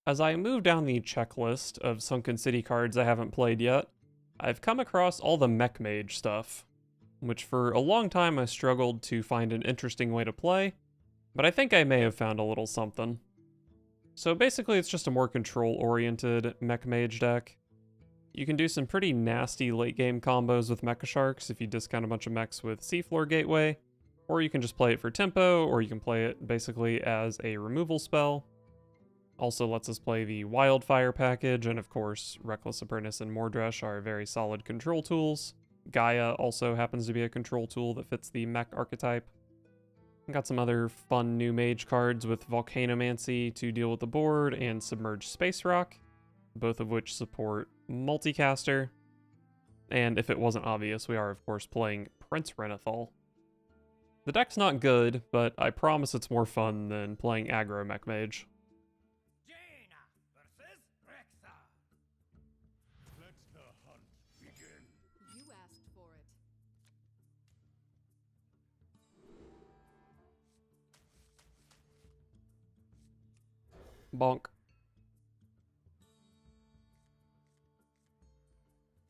As I move down the checklist of Sunken City cards I haven't played yet, I've come across all the Mech Mage stuff, which for a long time I struggled to find an interesting way to play, but I think I may have found a little something. So basically it's just a more control-oriented Mech Mage deck. You can do some pretty nasty late-game combos with Mecha Sharks if you discount a bunch of mechs with Seafloor Gateway, or you can just play it for tempo, or you can play it basically as a removal spell. Also lets us play the Wildfire package, and of course, Reckless Apprentice and Mordresh are very solid control tools. Gaia also happens to be a control tool that fits the mech archetype. Got some other fun new mage cards with Volcanomancy to deal with the board, and Submerged Space Rock, both of which support multicaster. And if it wasn't obvious, we are of course playing Prince Renathal. The deck's not good, but I promise it's more fun than playing aggro Mech Mage. You asked for it. Bonk.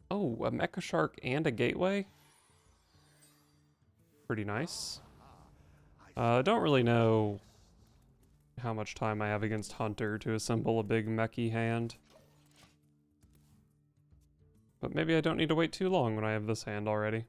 Oh, a Mecha Shark and a Gateway? Pretty nice. Don't really know how much time I have against Hunter to assemble a big mechy hand. But maybe I don't need to wait too long when I have this hand already.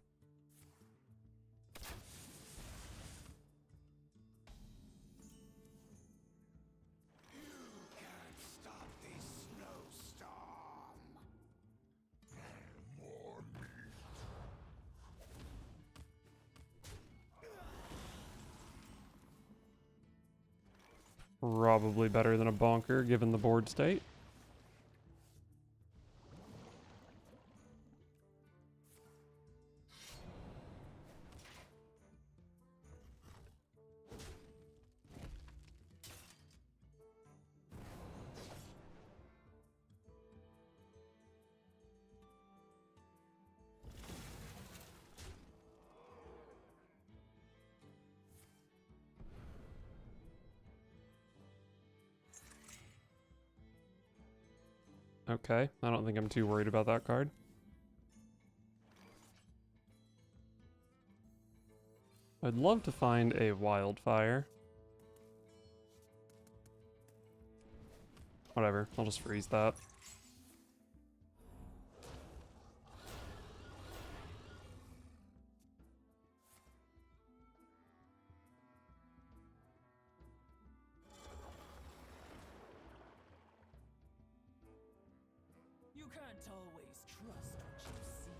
Probably better than a bonker given the board state. Okay, I don't think I'm too worried about that card. I'd love to find a Wildfire. Whatever, I'll just freeze that. You can't always trust what you see.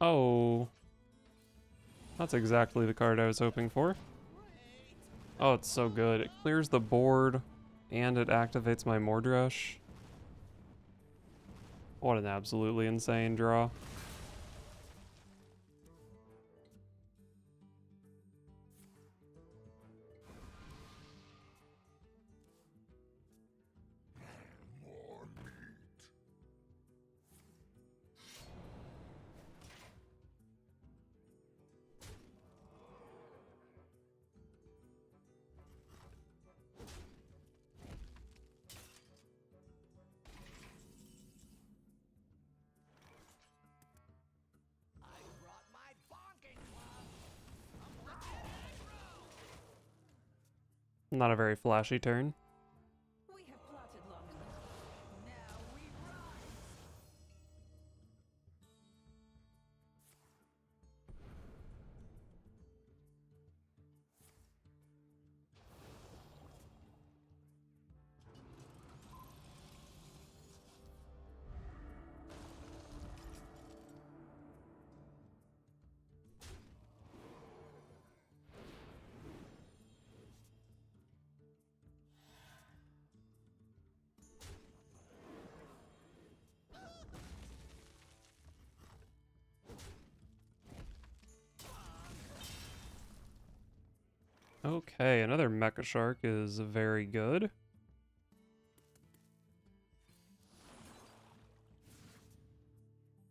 Oh. That's exactly the card I was hoping for. Oh, it's so good. It clears the board, and it activates my Mordresh. What an absolutely insane draw. Not a very flashy turn. We have plotted long enough. Now we rise. Okay, another Mecha Shark is very good.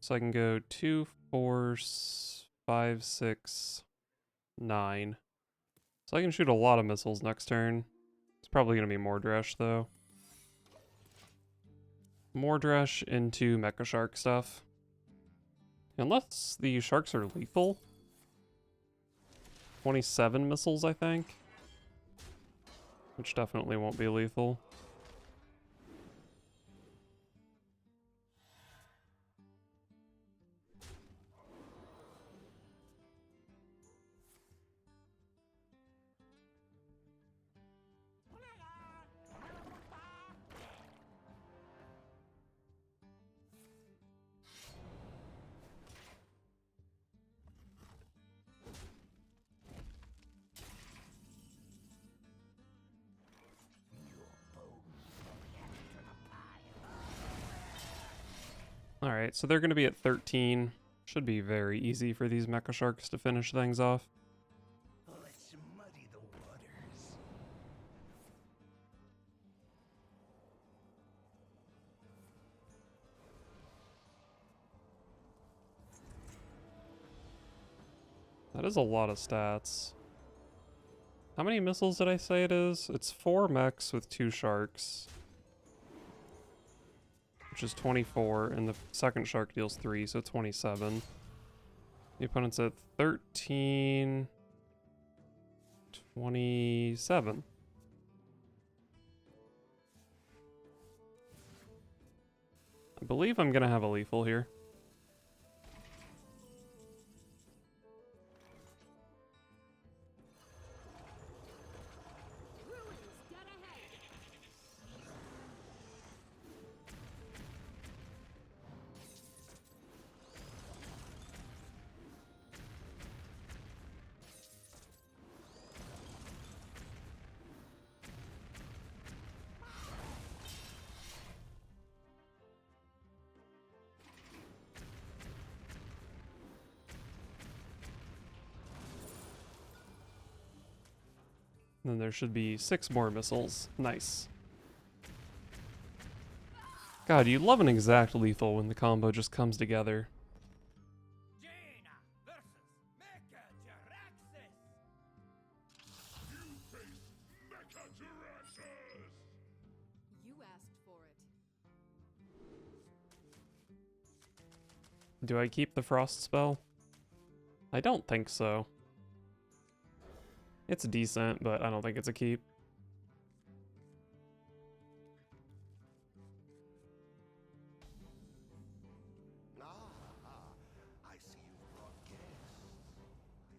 So I can go 2, 4, 5, 6, 9. So I can shoot a lot of missiles next turn. It's probably going to be Mordresh, though. Mordresh into Mecha Shark stuff. Unless the sharks are lethal. 27 missiles, I think. Which definitely won't be lethal. Alright, so they're going to be at 13. Should be very easy for these Mecha Sharks to finish things off. Let's muddy the waters. That is a lot of stats. How many missiles did I say it is? It's 4 mechs with 2 sharks. Which is 24, and the second shark deals 3, so 27. The opponent's at 13... 27. I believe I'm gonna have a lethal here. Ruin is dead ahead. Then there should be 6 more missiles. Nice. God, you love an exact lethal when the combo just comes together. Jaina versus Mecha Jaraxxus. You face Mecha Jaraxxus. You asked for it. Do I keep the frost spell? I don't think so. It's decent, but I don't think it's a keep. I see you brought guests. I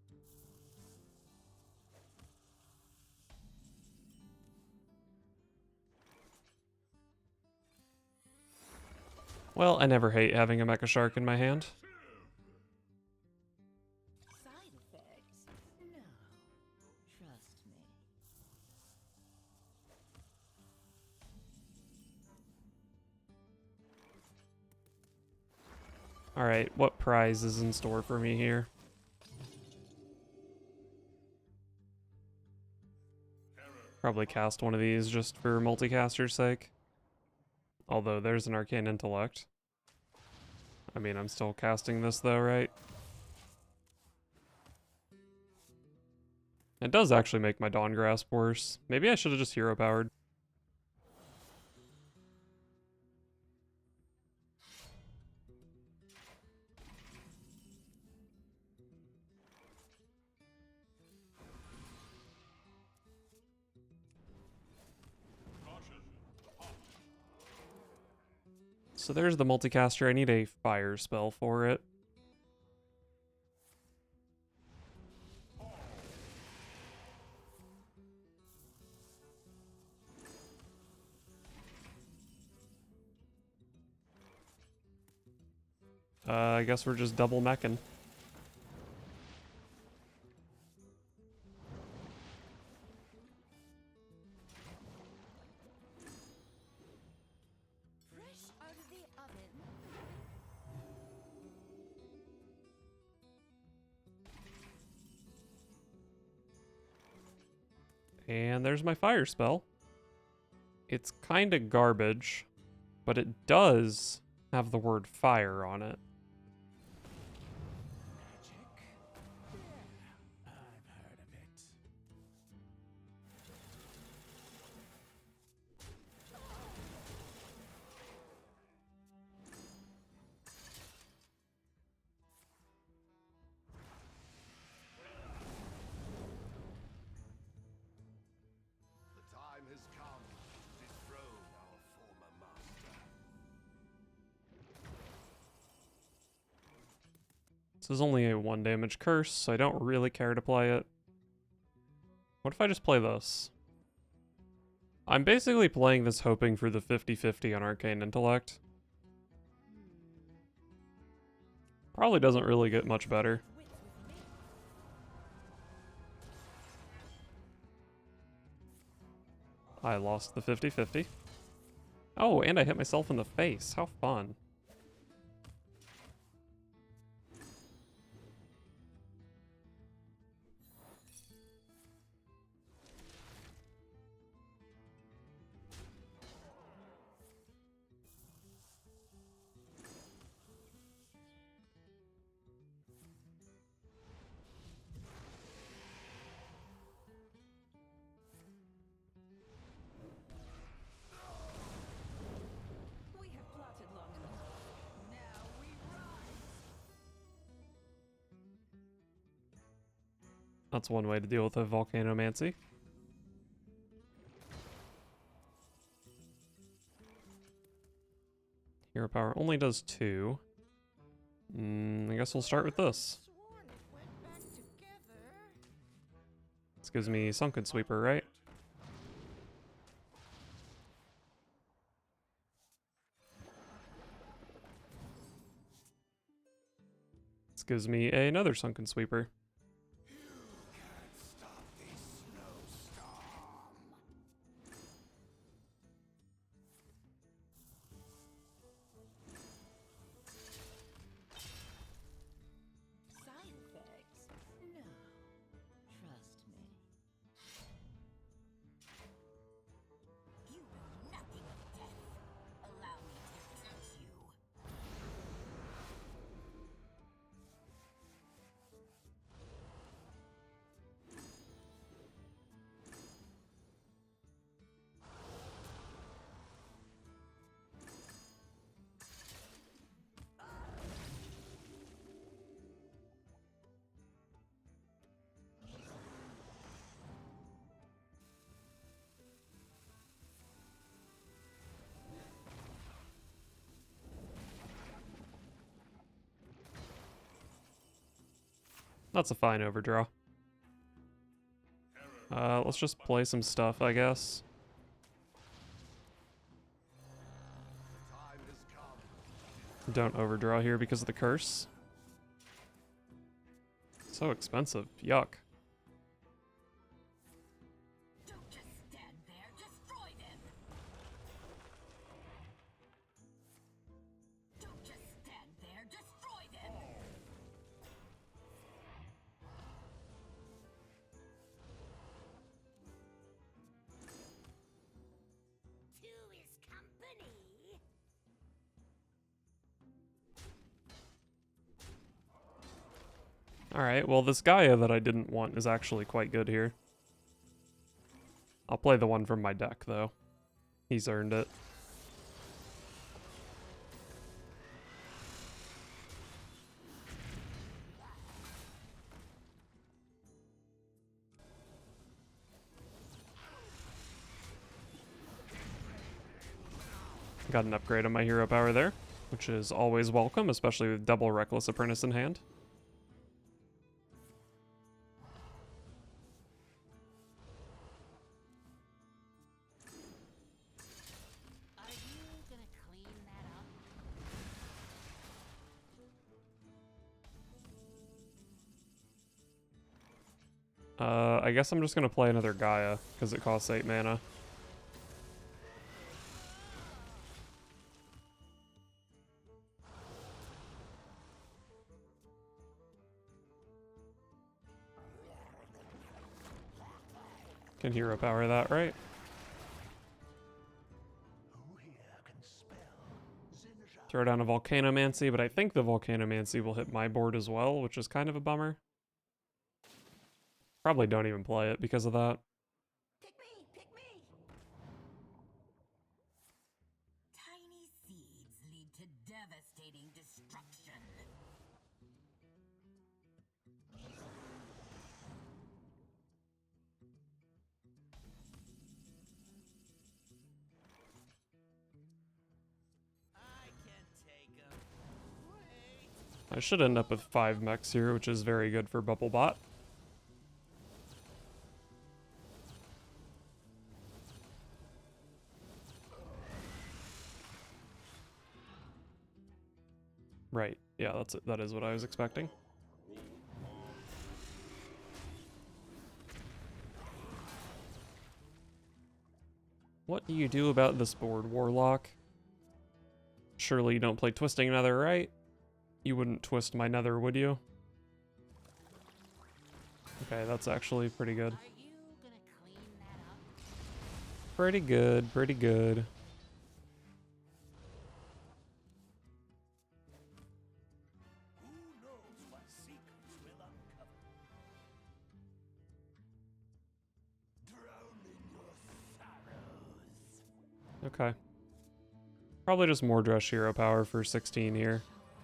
see you brought guests. Well, I never hate having a Mecha Shark in my hand. Side effects? No. Trust me. Alright, what prize is in store for me here? Probably cast one of these just for multicaster's sake. Although there's an Arcane Intellect. I mean, I'm still casting this though, right? It does actually make my Dawn Grasp worse. Maybe I should have just hero powered. So there's the multicaster. I need a fire spell for it. I guess we're just double meching. Fresh out of the oven. And there's my fire spell. It's kind of garbage, but it does have the word fire on it. Magic? Yeah, I've heard of it. The time has come to dethrone our former master. This is only a 1 damage curse, so I don't really care to play it. What if I just play this? I'm basically playing this hoping for the 50-50 on Arcane Intellect. Probably doesn't really get much better. I lost the 50-50. Oh, and I hit myself in the face. How fun. We have plotted long enough. Now we rise. That's one way to deal with a volcanomancy. Hero power only does 2. I guess we'll start with this. Sworn it went back together. This gives me Sunken Sweeper, right? This gives me another Sunken Sweeper. Can't stop this snowstorm. Side effects? No. Trust me. You know nothing of death. Allow me to teach you. That's a fine overdraw. Let's just play some stuff, I guess. The time has come. Don't overdraw here because of the curse. So expensive. Yuck. Don't just stand there. Destroy them. Don't just stand there. Destroy them. Two is company. Alright, well this Gaia that I didn't want is actually quite good here. I'll play the one from my deck, though. He's earned it. Got an upgrade on my hero power there, which is always welcome, especially with double Reckless Apprentice in hand. Are you gonna clean that up? I guess I'm just gonna play another Gaia, because it costs 8 mana. Can hero power that, right? Throw down a Volcanomancy, but I think the Volcanomancy will hit my board as well, which is kind of a bummer. Probably don't even play it because of that. Pick me! Pick me! Tiny seeds lead to devastating destruction. I can take 'em. Wait. I should end up with 5 mechs here, which is very good for Bubblebot. Right. Yeah, that's it. That is what I was expecting. What do you do about this board, Warlock? Surely you don't play Twisting Nether, right? You wouldn't twist my Nether, would you? Okay, that's actually pretty good. Are you gonna clean that up? Pretty good, pretty good. Who knows what secrets will uncover? Drown in your sorrows. Okay. Probably just Mordresh hero power for 16 here.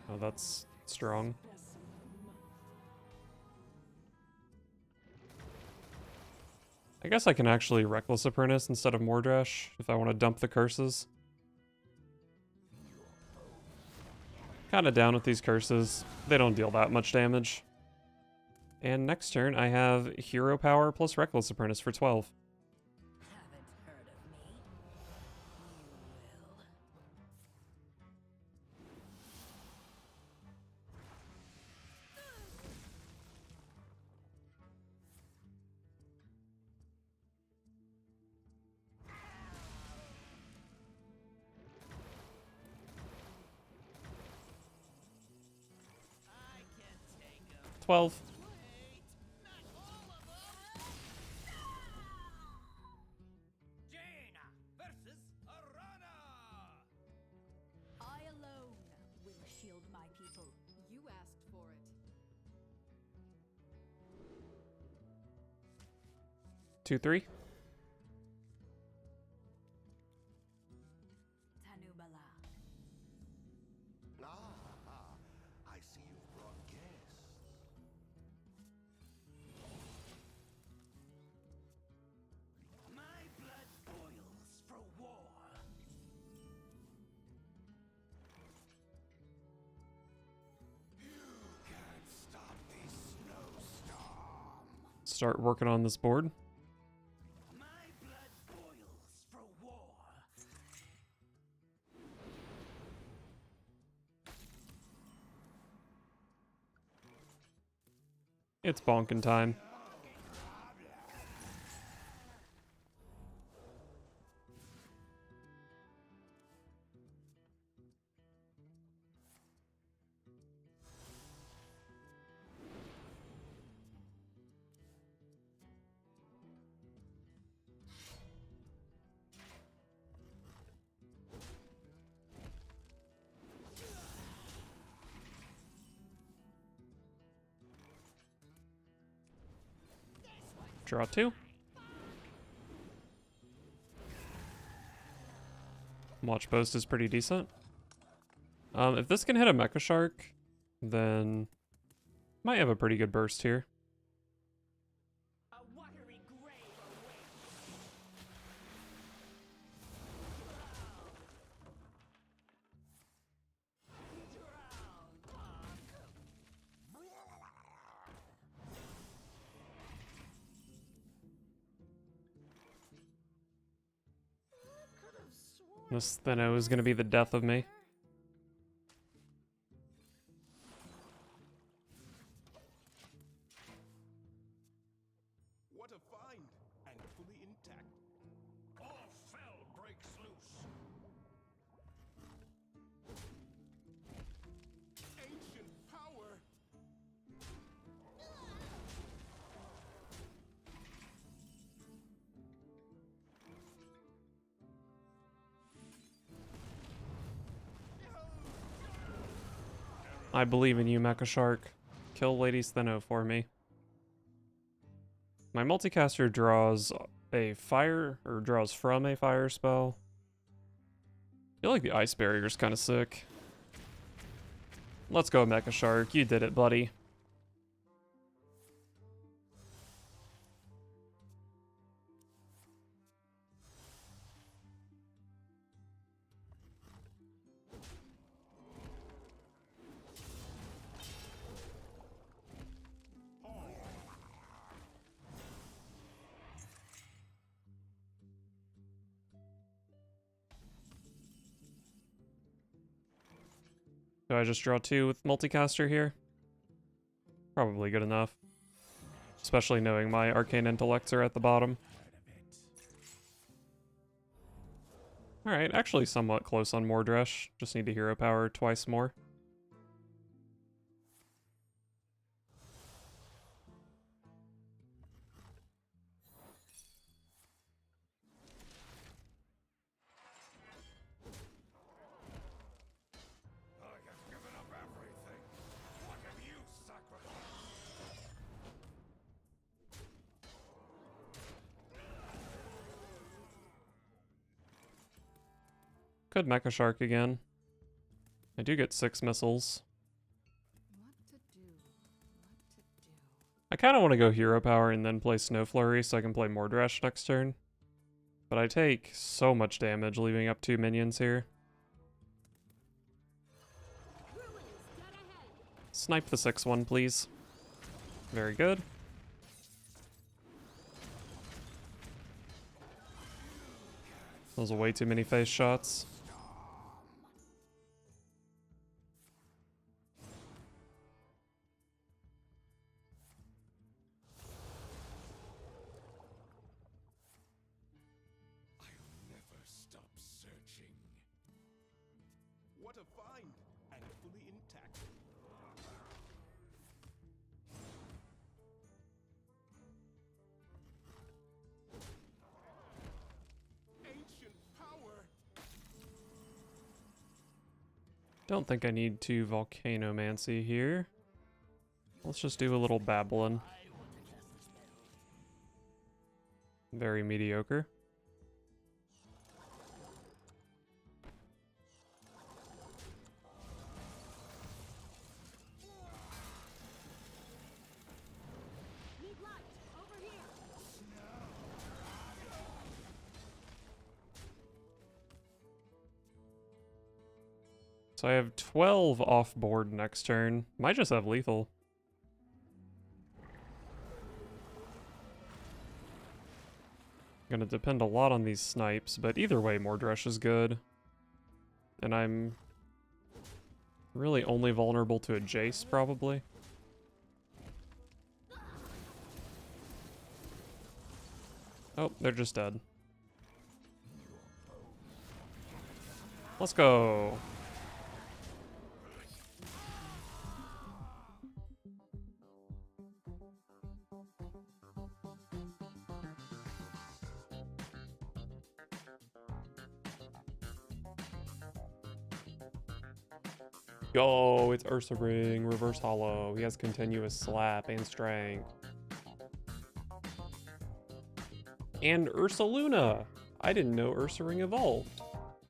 Oh, that's strong. I guess I can actually Reckless Apprentice instead of Mordresh if I want to dump the curses. Kinda down with these curses. They don't deal that much damage. And next turn I have hero power plus Reckless Apprentice for 12. Haven't heard of me? You will. 12. Jaina versus Arana. I alone will shield my people. You asked for it. 2-3. Tanubala. I see you've brought guests. My blood boils for war. You can't stop this snowstorm. Start working on this board. My blood boils for war. It's bonking time. Draw 2. Watch Post is pretty decent. If this can hit a Mecha Shark, then might have a pretty good burst here. A watery grave awaits. This Thinno is going to be the death of me. What a find, and fully intact. All fell breaks loose. Ancient power. I believe in you, Mecha Shark. Kill Lady Steno for me. My multicaster draws a fire, or draws from a fire spell. I feel like the ice barrier's kind of sick. Let's go, Mecha Shark. You did it, buddy. Do I just draw 2 with multicaster here? Probably good enough. Especially knowing my arcane intellects are at the bottom. Alright, actually somewhat close on Mordresh. Just need to hero power twice more. I have given up everything. What have you sacrificed? Could Mecha Shark again. I do get 6 missiles. I kind of want to go hero power and then play Snow Flurry so I can play Mordresh next turn. But I take so much damage leaving up 2 minions here. Snipe the 6-1, please. Very good. Those are way too many face shots. I'll never stop searching. What a find! And fully intact. Ancient power! Don't think I need to Volcanomancy here. Let's just do a little Babylon. Very mediocre. So I have 12 off board next turn. Might just have lethal. Gonna depend a lot on these snipes, but either way, Mordresh is good. And I'm really only vulnerable to a Jace, probably. Oh, they're just dead. Let's go. Go, it's Ursa Ring, reverse hollow. He has continuous slap and strength. And Ursa Luna. I didn't know Ursa Ring evolved.